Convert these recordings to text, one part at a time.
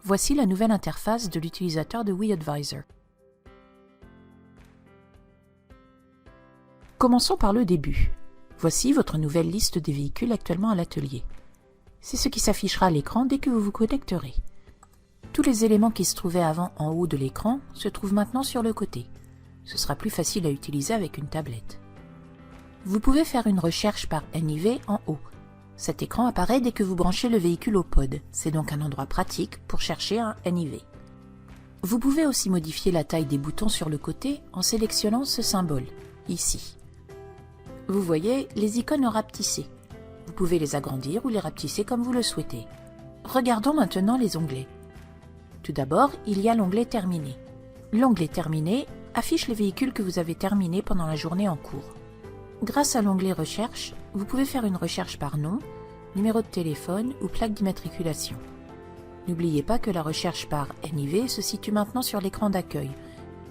Voici la nouvelle interface de l'utilisateur de WeAdvisor. Commençons par le début. Voici votre nouvelle liste des véhicules actuellement à l'atelier. C'est ce qui s'affichera à l'écran dès que vous vous connecterez. Tous les éléments qui se trouvaient avant en haut de l'écran se trouvent maintenant sur le côté. Ce sera plus facile à utiliser avec une tablette. Vous pouvez faire une recherche par NIV en haut. Cet écran apparaît dès que vous branchez le véhicule au pod. C'est donc un endroit pratique pour chercher un NIV. Vous pouvez aussi modifier la taille des boutons sur le côté en sélectionnant ce symbole, ici. Vous voyez les icônes rapetissées. Vous pouvez les agrandir ou les rapetisser comme vous le souhaitez. Regardons maintenant les onglets. Tout d'abord, il y a l'onglet Terminé. L'onglet Terminé affiche les véhicules que vous avez terminés pendant la journée en cours. Grâce à l'onglet Recherche, vous pouvez faire une recherche par nom, numéro de téléphone ou plaque d'immatriculation. N'oubliez pas que la recherche par NIV se situe maintenant sur l'écran d'accueil,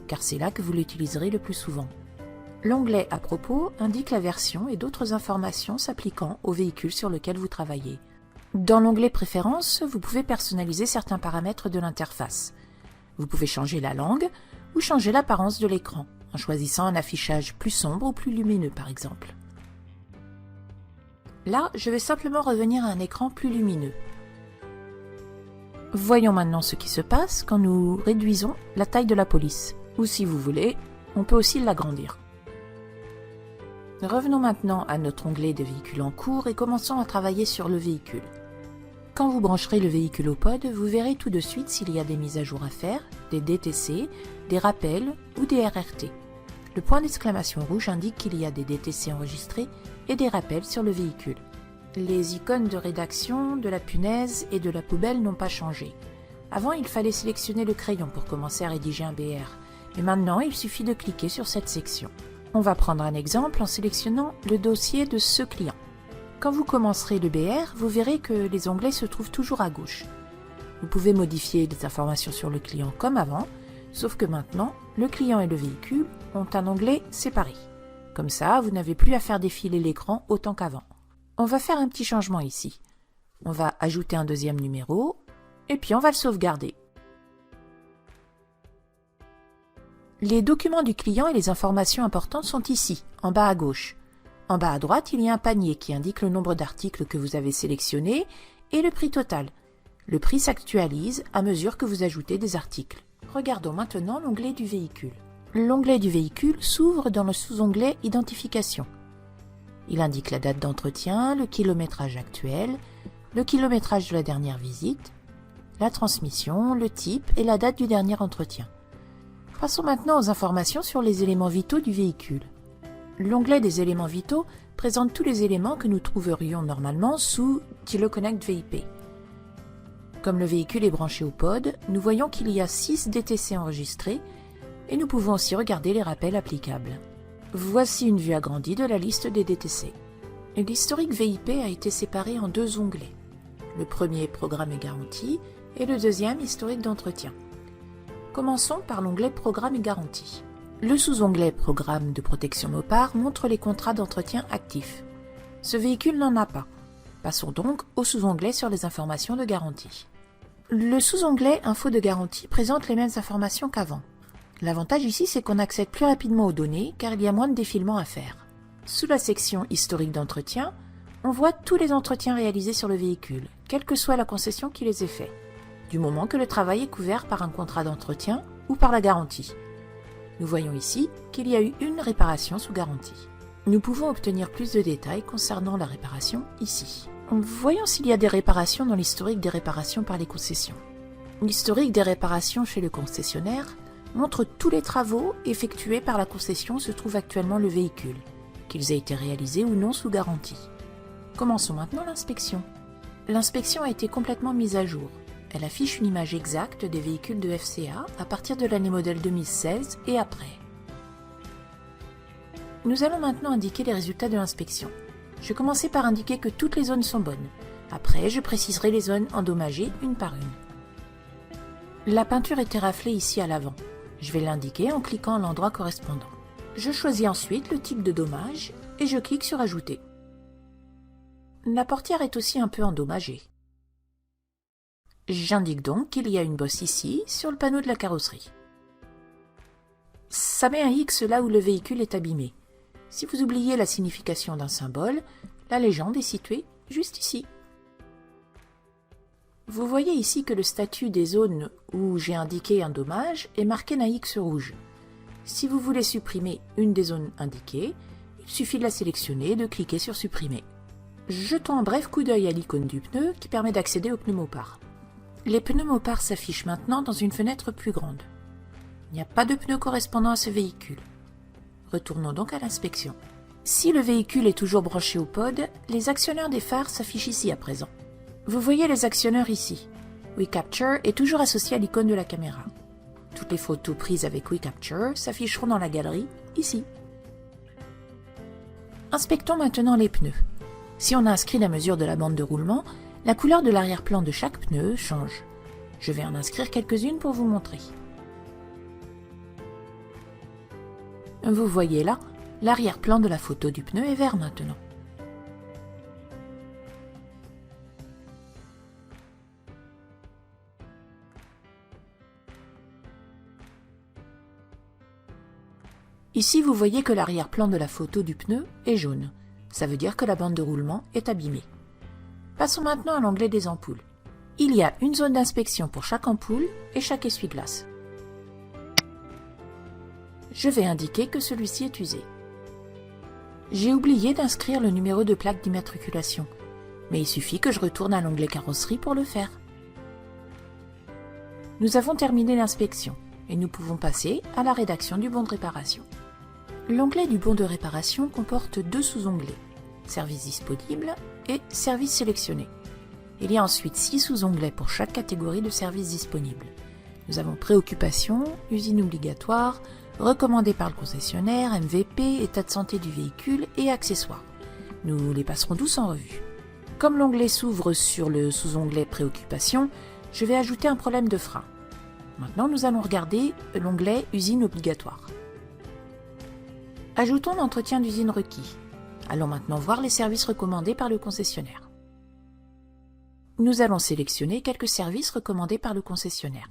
car c'est là que vous l'utiliserez le plus souvent. L'onglet À propos indique la version et d'autres informations s'appliquant au véhicule sur lequel vous travaillez. Dans l'onglet Préférences, vous pouvez personnaliser certains paramètres de l'interface. Vous pouvez changer la langue ou changer l'apparence de l'écran, en choisissant un affichage plus sombre ou plus lumineux par exemple. Là, je vais simplement revenir à un écran plus lumineux. Voyons maintenant ce qui se passe quand nous réduisons la taille de la police, ou si vous voulez, on peut aussi l'agrandir. Revenons maintenant à notre onglet de véhicules en cours et commençons à travailler sur le véhicule. Quand vous brancherez le véhicule au pod, vous verrez tout de suite s'il y a des mises à jour à faire, des DTC, des rappels ou des RRT. Le point d'exclamation rouge indique qu'il y a des DTC enregistrés et des rappels sur le véhicule. Les icônes de rédaction, de la punaise et de la poubelle n'ont pas changé. Avant, il fallait sélectionner le crayon pour commencer à rédiger un BR, mais maintenant il suffit de cliquer sur cette section. On va prendre un exemple en sélectionnant le dossier de ce client. Quand vous commencerez le BR, vous verrez que les onglets se trouvent toujours à gauche. Vous pouvez modifier des informations sur le client comme avant, sauf que maintenant, le client et le véhicule ont un onglet séparé. Comme ça, vous n'avez plus à faire défiler l'écran autant qu'avant. On va faire un petit changement ici. On va ajouter un deuxième numéro, et puis on va le sauvegarder. Les documents du client et les informations importantes sont ici, en bas à gauche. En bas à droite, il y a un panier qui indique le nombre d'articles que vous avez sélectionnés et le prix total. Le prix s'actualise à mesure que vous ajoutez des articles. Regardons maintenant l'onglet du véhicule. L'onglet du véhicule s'ouvre dans le sous-onglet Identification. Il indique la date d'entretien, le kilométrage actuel, le kilométrage de la dernière visite, la transmission, le type et la date du dernier entretien. Passons maintenant aux informations sur les éléments vitaux du véhicule. L'onglet des éléments vitaux présente tous les éléments que nous trouverions normalement sous TiloConnect VIP. Comme le véhicule est branché au pod, nous voyons qu'il y a 6 DTC enregistrés et nous pouvons aussi regarder les rappels applicables. Voici une vue agrandie de la liste des DTC. L'historique VIP a été séparé en 2 onglets. Le premier, Programme et garantie, et le deuxième, Historique d'entretien. Commençons par l'onglet Programme et garantie. Le sous-onglet Programme de protection Mopar montre les contrats d'entretien actifs. Ce véhicule n'en a pas. Passons donc au sous-onglet sur les informations de garantie. Le sous-onglet Infos de garantie présente les mêmes informations qu'avant. L'avantage ici, c'est qu'on accède plus rapidement aux données car il y a moins de défilement à faire. Sous la section Historique d'entretien, on voit tous les entretiens réalisés sur le véhicule, quelle que soit la concession qui les ait faits, du moment que le travail est couvert par un contrat d'entretien ou par la garantie. Nous voyons ici qu'il y a eu une réparation sous garantie. Nous pouvons obtenir plus de détails concernant la réparation ici. Voyons s'il y a des réparations dans l'historique des réparations par les concessions. L'historique des réparations chez le concessionnaire montre tous les travaux effectués par la concession où se trouve actuellement le véhicule, qu'ils aient été réalisés ou non sous garantie. Commençons maintenant l'inspection. L'inspection a été complètement mise à jour. Elle affiche une image exacte des véhicules de FCA à partir de l'année modèle 2016 et après. Nous allons maintenant indiquer les résultats de l'inspection. Je vais commencer par indiquer que toutes les zones sont bonnes. Après, je préciserai les zones endommagées une par une. La peinture était raflée ici à l'avant. Je vais l'indiquer en cliquant à l'endroit correspondant. Je choisis ensuite le type de dommage et je clique sur Ajouter. La portière est aussi un peu endommagée. J'indique donc qu'il y a une bosse ici, sur le panneau de la carrosserie. Ça met un X là où le véhicule est abîmé. Si vous oubliez la signification d'un symbole, la légende est située juste ici. Vous voyez ici que le statut des zones où j'ai indiqué un dommage est marqué d'un X rouge. Si vous voulez supprimer une des zones indiquées, il suffit de la sélectionner et de cliquer sur Supprimer. Jetons un bref coup d'œil à l'icône du pneu qui permet d'accéder au pneumopare. Les pneumopares s'affichent maintenant dans une fenêtre plus grande. Il n'y a pas de pneu correspondant à ce véhicule. Retournons donc à l'inspection. Si le véhicule est toujours branché au pod, les actionneurs des phares s'affichent ici à présent. Vous voyez les actionneurs ici. WeCapture est toujours associé à l'icône de la caméra. Toutes les photos prises avec WeCapture s'afficheront dans la galerie, ici. Inspectons maintenant les pneus. Si on a inscrit la mesure de la bande de roulement, la couleur de l'arrière-plan de chaque pneu change. Je vais en inscrire quelques-unes pour vous montrer. Vous voyez là, l'arrière-plan de la photo du pneu est vert maintenant. Ici, vous voyez que l'arrière-plan de la photo du pneu est jaune. Ça veut dire que la bande de roulement est abîmée. Passons maintenant à l'onglet des ampoules. Il y a une zone d'inspection pour chaque ampoule et chaque essuie-glace. Je vais indiquer que celui-ci est usé. J'ai oublié d'inscrire le numéro de plaque d'immatriculation, mais il suffit que je retourne à l'onglet Carrosserie pour le faire. Nous avons terminé l'inspection et nous pouvons passer à la rédaction du bon de réparation. L'onglet du bon de réparation comporte deux sous-onglets, Services disponibles et Services sélectionnés. Il y a ensuite 6 sous-onglets pour chaque catégorie de services disponibles. Nous avons Préoccupation, Usine obligatoire, Recommandé par le concessionnaire, MVP, État de santé du véhicule et Accessoires. Nous les passerons tous en revue. Comme l'onglet s'ouvre sur le sous-onglet Préoccupation, je vais ajouter un problème de frein. Maintenant, nous allons regarder l'onglet Usine obligatoire. Ajoutons l'entretien d'usine requis. Allons maintenant voir les services recommandés par le concessionnaire. Nous allons sélectionner quelques services recommandés par le concessionnaire.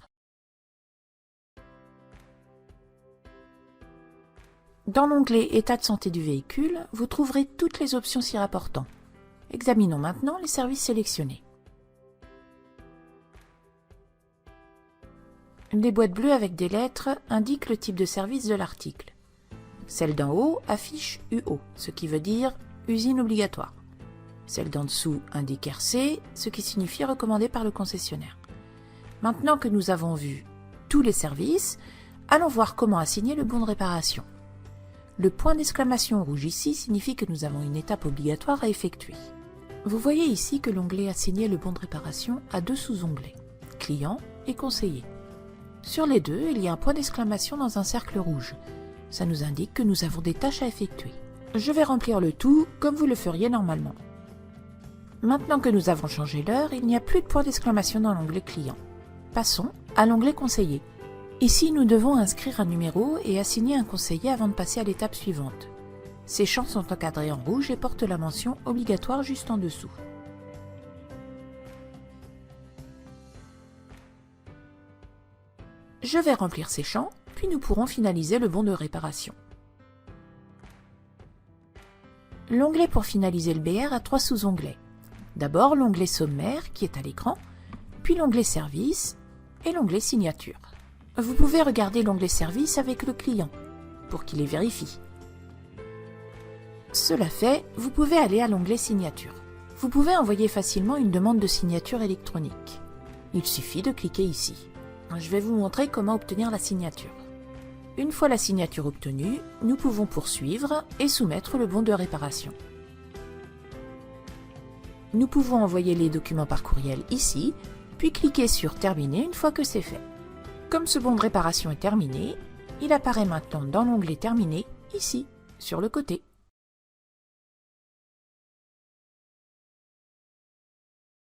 Dans l'onglet État de santé du véhicule, vous trouverez toutes les options s'y rapportant. Examinons maintenant les services sélectionnés. Les boîtes bleues avec des lettres indiquent le type de service de l'article. Celle d'en haut affiche UO, ce qui veut dire usine obligatoire. Celle d'en dessous indique RC, ce qui signifie recommandé par le concessionnaire. Maintenant que nous avons vu tous les services, allons voir comment assigner le bon de réparation. Le point d'exclamation rouge ici signifie que nous avons une étape obligatoire à effectuer. Vous voyez ici que l'onglet Assigner le bon de réparation a deux sous-onglets, Client et Conseiller. Sur les deux, il y a un point d'exclamation dans un cercle rouge. Ça nous indique que nous avons des tâches à effectuer. Je vais remplir le tout comme vous le feriez normalement. Maintenant que nous avons changé l'heure, il n'y a plus de point d'exclamation dans l'onglet Client. Passons à l'onglet Conseiller. Ici, nous devons inscrire un numéro et assigner un conseiller avant de passer à l'étape suivante. Ces champs sont encadrés en rouge et portent la mention obligatoire juste en dessous. Je vais remplir ces champs, puis nous pourrons finaliser le bon de réparation. L'onglet pour finaliser le BR a trois sous-onglets. D'abord l'onglet sommaire qui est à l'écran, puis l'onglet service et l'onglet signature. Vous pouvez regarder l'onglet service avec le client pour qu'il les vérifie. Cela fait, vous pouvez aller à l'onglet signature. Vous pouvez envoyer facilement une demande de signature électronique. Il suffit de cliquer ici. Je vais vous montrer comment obtenir la signature. Une fois la signature obtenue, nous pouvons poursuivre et soumettre le bon de réparation. Nous pouvons envoyer les documents par courriel ici, puis cliquer sur Terminer une fois que c'est fait. Comme ce bon de réparation est terminé, il apparaît maintenant dans l'onglet Terminé, ici, sur le côté.